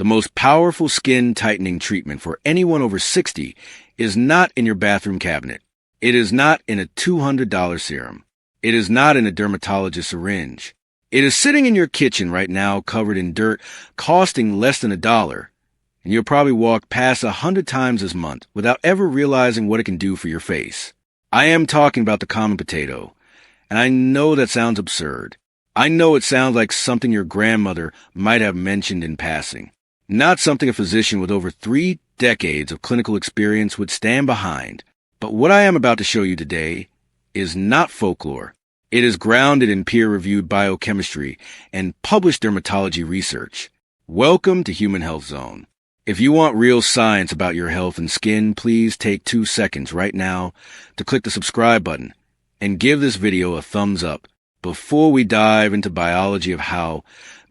most powerful skin tightening treatment for anyone over 60 is not in your bathroom cabinet. It is not in a $200 serum. It is not in a dermatologist's syringe. It is sitting in your kitchen right now, covered in dirt, costing less than $1. And you'll probably walk past 100 times this month without ever realizing what it can do for your face. I am talking about the common potato. And I know that sounds absurd. I know it sounds like something your grandmother might have mentioned in passing. Not something a physician with over 3 decades of clinical experience would stand behind. But what I am about to show you today is not folklore. It is grounded in peer-reviewed biochemistry and published dermatology research. Welcome to Human Health Zone. If you want real science about your health and skin, please take 2 seconds right now to click the subscribe button and give this video a thumbs up. Before we dive into biology of how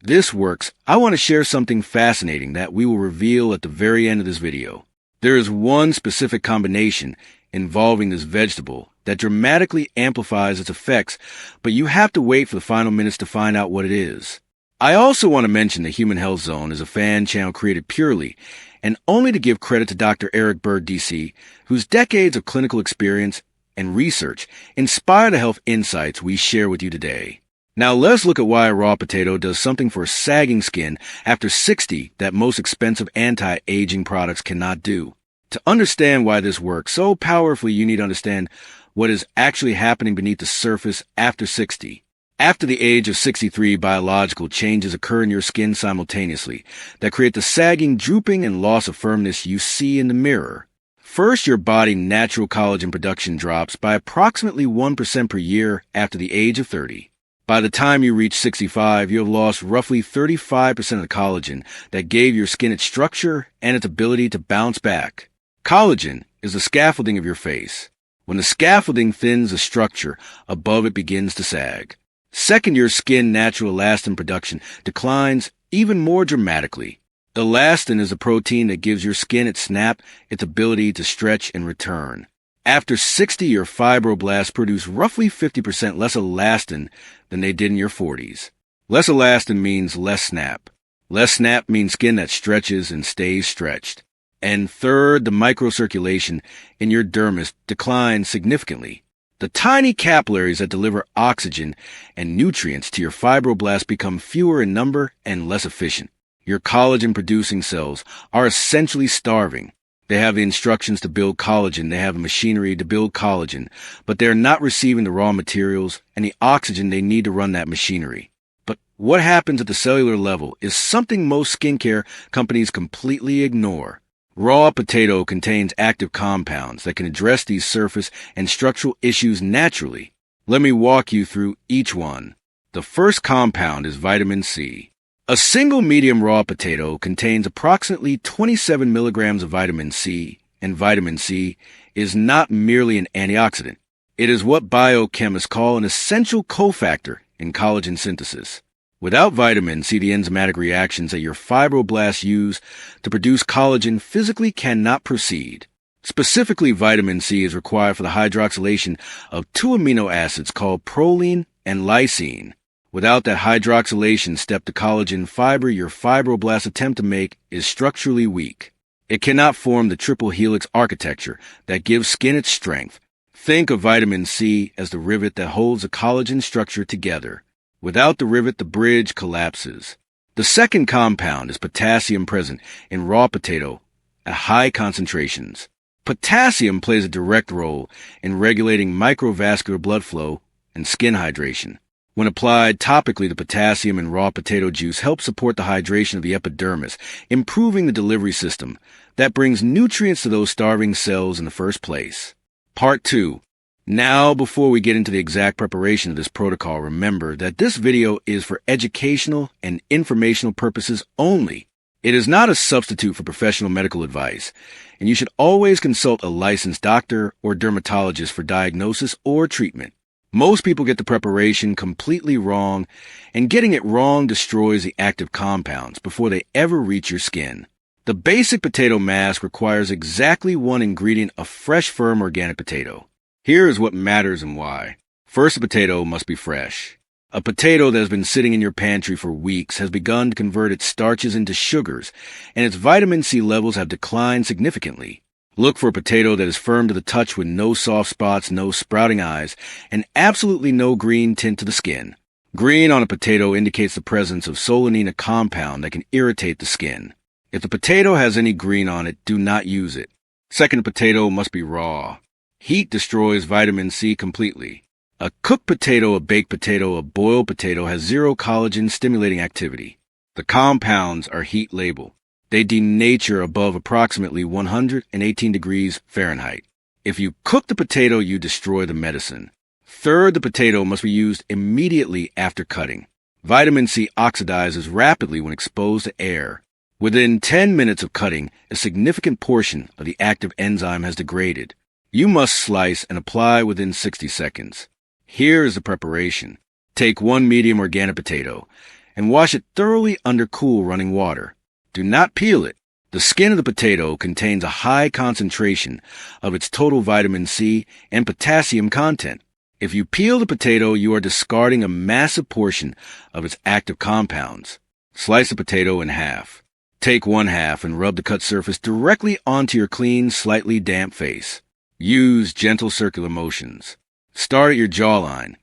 this works, I want to share something fascinating that we will reveal at the very end of this video. There is one specific combination involving this vegetable that dramatically amplifies its effects, but you have to wait for the final minutes to find out what it is. I also want to mention the Human Health Zone is a fan channel created purely and only to give credit to Dr. Berg, DC, whose decades of clinical experience and research inspire the health insights we share with you today. Now let's look at why a raw potato does something for sagging skin after 60 that most expensive anti-aging products cannot do. To understand why this works so powerfully, you need to understand what is actually happening beneath the surface after 60. After the age of 63, biological changes occur in your skin simultaneously that create the sagging, drooping, and loss of firmness you see in the mirror. First, your body's natural collagen production drops by approximately 1% per year after the age of 30. By the time you reach 65, you have lost roughly 35% of the collagen that gave your skin its structure and its ability to bounce back. Collagen is the scaffolding of your face. When the scaffolding thins the structure, above it begins to sag. Second, your skin natural elastin production declines even more dramatically. Elastin is a protein that gives your skin its snap, its ability to stretch and return. After 60, your fibroblasts produce roughly 50% less elastin than they did in your 40s. Less elastin means less snap. Less snap means skin that stretches and stays stretched. And third, the microcirculation in your dermis declines significantly. The tiny capillaries that deliver oxygen and nutrients to your fibroblasts become fewer in number and less efficient. Your collagen-producing cells are essentially starving. They have the instructions to build collagen, they have the machinery to build collagen, but they're not receiving the raw materials and the oxygen they need to run that machinery. But what happens at the cellular level is something most skincare companies completely ignore. Raw potato contains active compounds that can address these surface and structural issues naturally. Let me walk you through each one. The first compound is vitamin C. A single medium raw potato contains approximately 27 milligrams of vitamin C, and vitamin C is not merely an antioxidant. It is what biochemists call an essential cofactor in collagen synthesis. Without vitamin C, the enzymatic reactions that your fibroblasts use to produce collagen physically cannot proceed. Specifically, vitamin C is required for the hydroxylation of 2 amino acids called proline and lysine. Without that hydroxylation step, the collagen fiber your fibroblasts attempt to make is structurally weak. It cannot form the triple helix architecture that gives skin its strength. Think of vitamin C as the rivet that holds the collagen structure together. Without the rivet, the bridge collapses. The second compound is potassium, present in raw potato at high concentrations. Potassium plays a direct role in regulating microvascular blood flow and skin hydration. When applied topically, the potassium in raw potato juice helps support the hydration of the epidermis, improving the delivery system that brings nutrients to those starving cells in the first place. Part 2. Now, before we get into the exact preparation of this protocol, remember that this video is for educational and informational purposes only. It is not a substitute for professional medical advice, and you should always consult a licensed doctor or dermatologist for diagnosis or treatment. Most people get the preparation completely wrong, and getting it wrong destroys the active compounds before they ever reach your skin. The basic potato mask requires exactly one ingredient of fresh, firm organic potato. Here is what matters and why. First, the potato must be fresh. A potato that has been sitting in your pantry for weeks has begun to convert its starches into sugars, and its vitamin C levels have declined significantly. Look for a potato that is firm to the touch with no soft spots, no sprouting eyes, and absolutely no green tint to the skin. Green on a potato indicates the presence of solanine, a compound that can irritate the skin. If the potato has any green on it, do not use it. Second, the potato must be raw. Heat destroys vitamin C completely. A cooked potato, a baked potato, a boiled potato has zero collagen-stimulating activity. The compounds are heat labeled. They denature above approximately 118 degrees Fahrenheit. If you cook the potato, you destroy the medicine. Third, the potato must be used immediately after cutting. Vitamin C oxidizes rapidly when exposed to air. Within 10 minutes of cutting, a significant portion of the active enzyme has degraded. You must slice and apply within 60 seconds. Here is the preparation. Take 1 medium organic potato and wash it thoroughly under cool running water. Do not peel it. The skin of the potato contains a high concentration of its total vitamin C and potassium content. If you peel the potato, you are discarding a massive portion of its active compounds. Slice the potato in half. Take 1/2 and rub the cut surface directly onto your clean, slightly damp face. Use gentle circular motions. Start at your jawline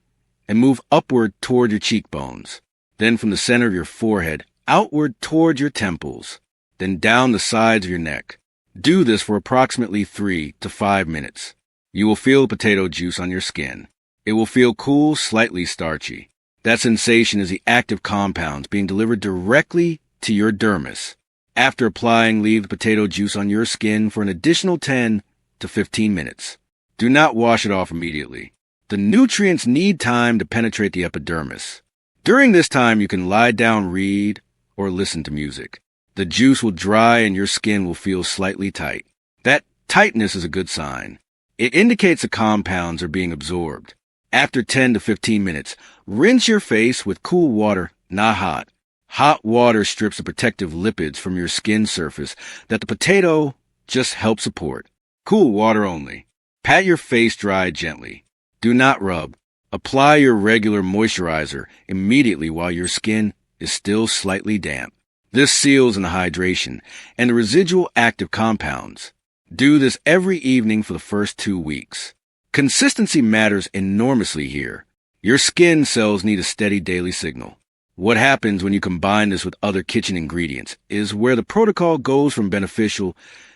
and move upward toward your cheekbones, then from the center of your forehead outward toward your temples, then down the sides of your neck. Do this for approximately 3 to 5 minutes. You will feel potato juice on your skin. It will feel cool, slightly starchy. That sensation is the active compounds being delivered directly to your dermis. After applying, leave the potato juice on your skin for an additional 10 to 15 minutes. Do not wash it off immediately. The nutrients need time to penetrate the epidermis. During this time, you can lie down, read, or listen to music. The juice will dry and your skin will feel slightly tight. That tightness is a good sign. It indicates the compounds are being absorbed. After 10 to 15 minutes, rinse your face with cool water, not hot. Hot water strips the protective lipids from your skin surface that the potato just helps support. Cool water only. Pat your face dry gently. Do not rub. Apply your regular moisturizer immediately while your skin is still slightly damp. This seals in the hydration and the residual active compounds. Do this every evening for the first 2 weeks. Consistency matters enormously here. Your skin cells need a steady daily signal. What happens when you combine this with other kitchen ingredients is where the protocol goes from beneficial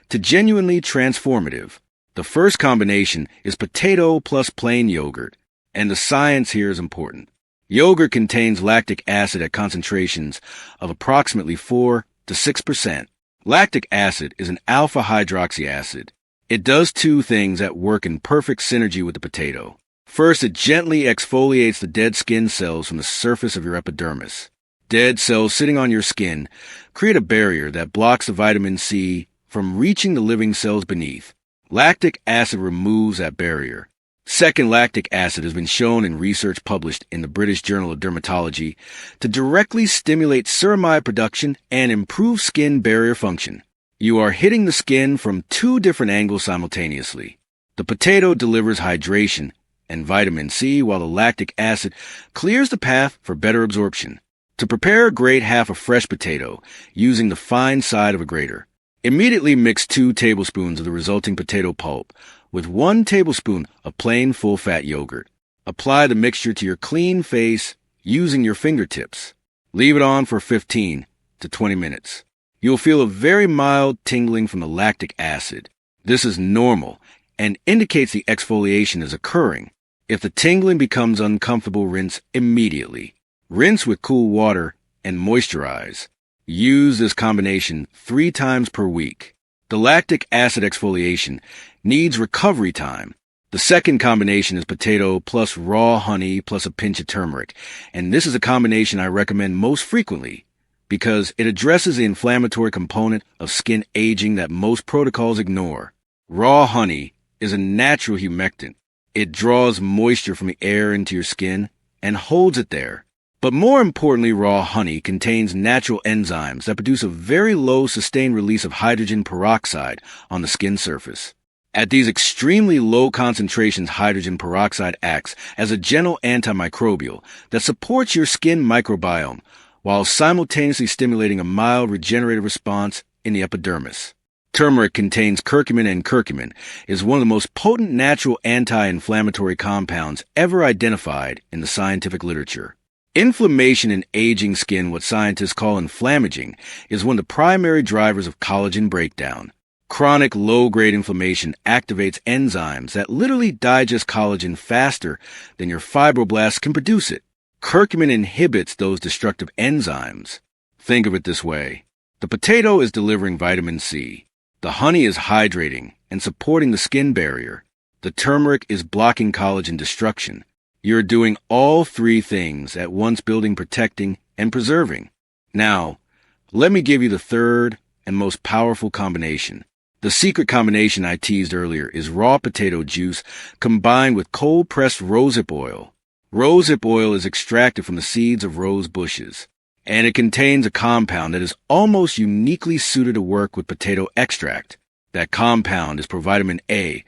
to genuinely transformative. The first combination is potato plus plain yogurt, and the science here is important. Yogurt contains lactic acid at concentrations of approximately 4 to 6%. Lactic acid is an alpha hydroxy acid. It does 2 things that work in perfect synergy with the potato. First, it gently exfoliates the dead skin cells from the surface of your epidermis. Dead cells sitting on your skin create a barrier that blocks the vitamin C from reaching the living cells beneath. Lactic acid removes that barrier. Second, lactic acid has been shown in research published in the British Journal of Dermatology to directly stimulate ceramide production and improve skin barrier function. You are hitting the skin from 2 different angles simultaneously. The potato delivers hydration and vitamin C, while the lactic acid clears the path for better absorption. To prepare, grate half a fresh potato using the fine side of a grater. Immediately mix 2 tablespoons of the resulting potato pulp with 1 tablespoon of plain full-fat yogurt. Apply the mixture to your clean face using your fingertips. Leave it on for 15 to 20 minutes. You'll feel a very mild tingling from the lactic acid. This is normal and indicates the exfoliation is occurring. If the tingling becomes uncomfortable, rinse immediately. Rinse with cool water and moisturize. Use this combination 3 times per week. The lactic acid exfoliation needs recovery time. The second combination is potato plus raw honey plus a pinch of turmeric, and this is a combination I recommend most frequently because it addresses the inflammatory component of skin aging that most protocols ignore. Raw honey is a natural humectant. It draws moisture from the air into your skin and holds it there. But more importantly, raw honey contains natural enzymes that produce a very low sustained release of hydrogen peroxide on the skin surface. At these extremely low concentrations, hydrogen peroxide acts as a gentle antimicrobial that supports your skin microbiome while simultaneously stimulating a mild regenerative response in the epidermis. Turmeric contains curcumin, and curcumin is one of the most potent natural anti-inflammatory compounds ever identified in the scientific literature. Inflammation in aging skin, what scientists call inflammaging, is one of the primary drivers of collagen breakdown. Chronic low-grade inflammation activates enzymes that literally digest collagen faster than your fibroblasts can produce it. Curcumin inhibits those destructive enzymes. Think of it this way. The potato is delivering vitamin C. The honey is hydrating and supporting the skin barrier. The turmeric is blocking collagen destruction. You're doing all three things at once, building, protecting, and preserving. Now, let me give you the third and most powerful combination. The secret combination I teased earlier is raw potato juice combined with cold-pressed rosehip oil. Rosehip oil is extracted from the seeds of rose bushes, and it contains a compound that is almost uniquely suited to work with potato extract. That compound is provitamin A.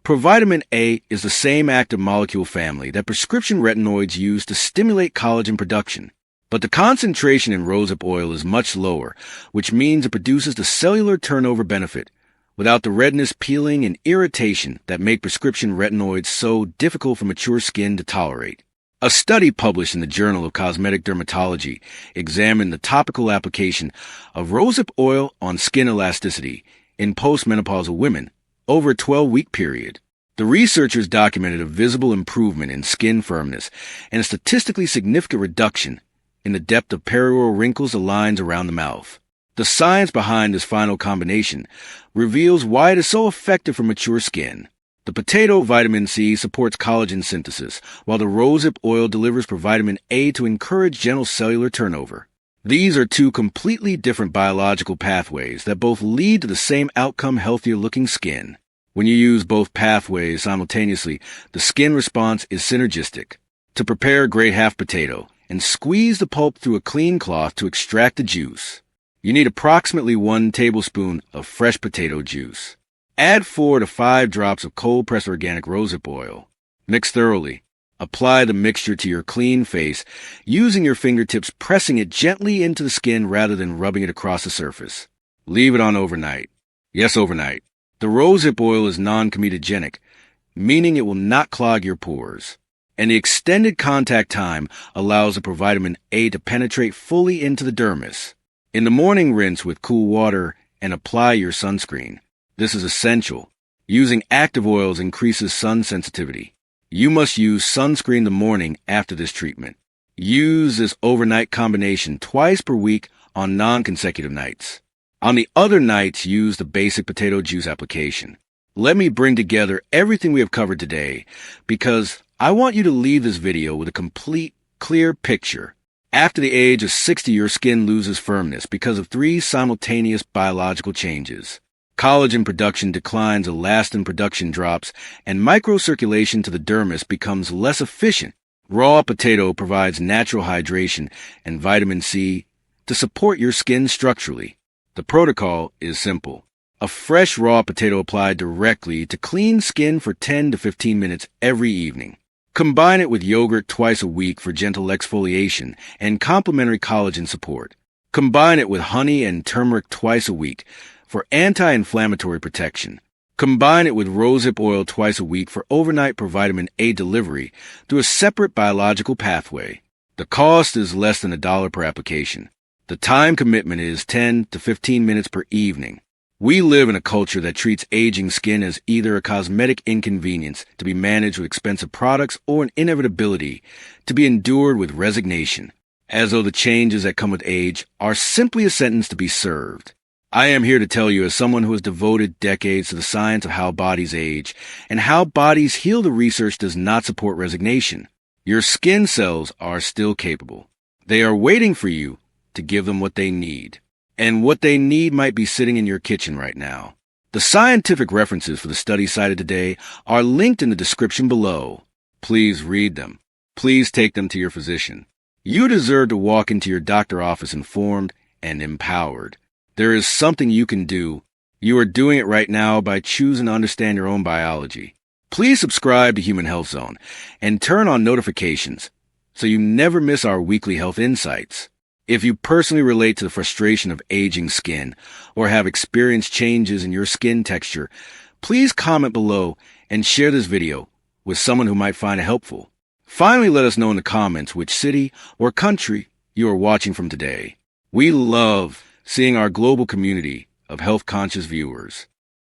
Provitamin A is the same active molecule family that prescription retinoids use to stimulate collagen production. But the concentration in rosehip oil is much lower, which means it produces the cellular turnover benefit without the redness, peeling, and irritation that make prescription retinoids so difficult for mature skin to tolerate. A study published in the Journal of Cosmetic Dermatology examined the topical application of rosehip oil on skin elasticity in postmenopausal women over a 12-week period. The researchers documented a visible improvement in skin firmness and a statistically significant reduction in the depth of perioral wrinkles, the lines around the mouth. The science behind this final combination reveals why it is so effective for mature skin. The potato vitamin C supports collagen synthesis, while the rosehip oil delivers provitamin A to encourage gentle cellular turnover. These are two completely different biological pathways that both lead to the same outcome, healthier-looking skin. When you use both pathways simultaneously, the skin response is synergistic. To prepare, grate half potato and squeeze the pulp through a clean cloth to extract the juice. You need approximately 1 tablespoon of fresh potato juice. Add 4 to 5 drops of cold-pressed organic rosehip oil. Mix thoroughly. Apply the mixture to your clean face, using your fingertips, pressing it gently into the skin rather than rubbing it across the surface. Leave it on overnight. Yes, overnight. The rosehip oil is non-comedogenic, meaning it will not clog your pores. And the extended contact time allows the provitamin A to penetrate fully into the dermis. In the morning, rinse with cool water and apply your sunscreen. This is essential. Using active oils increases sun sensitivity. You must use sunscreen the morning after this treatment. Use this overnight combination twice per week on non-consecutive nights. On the other nights, use the basic potato juice application. Let me bring together everything we have covered today because I want you to leave this video with a complete, clear picture. After the age of 60, your skin loses firmness because of 3 simultaneous biological changes. Collagen production declines, elastin production drops, and microcirculation to the dermis becomes less efficient. Raw potato provides natural hydration and vitamin C to support your skin structurally. The protocol is simple. A fresh raw potato applied directly to clean skin for 10 to 15 minutes every evening. Combine it with yogurt twice a week for gentle exfoliation and complementary collagen support. Combine it with honey and turmeric twice a week for anti-inflammatory protection. Combine it with rosehip oil twice a week for overnight provitamin A delivery through a separate biological pathway. The cost is less than $1 per application. The time commitment is 10 to 15 minutes per evening. We live in a culture that treats aging skin as either a cosmetic inconvenience to be managed with expensive products or an inevitability to be endured with resignation, as though the changes that come with age are simply a sentence to be served. I am here to tell you, as someone who has devoted decades to the science of how bodies age and how bodies heal, the research does not support resignation. Your skin cells are still capable. They are waiting for you to give them what they need. And what they need might be sitting in your kitchen right now. The scientific references for the study cited today are linked in the description below. Please read them. Please take them to your physician. You deserve to walk into your doctor's office informed and empowered. There is something you can do. You are doing it right now by choosing to understand your own biology. Please subscribe to Human Health Zone and turn on notifications so you never miss our weekly health insights. If you personally relate to the frustration of aging skin or have experienced changes in your skin texture, please comment below and share this video with someone who might find it helpful. Finally, let us know in the comments which city or country you are watching from today. We love seeing our global community of health-conscious viewers.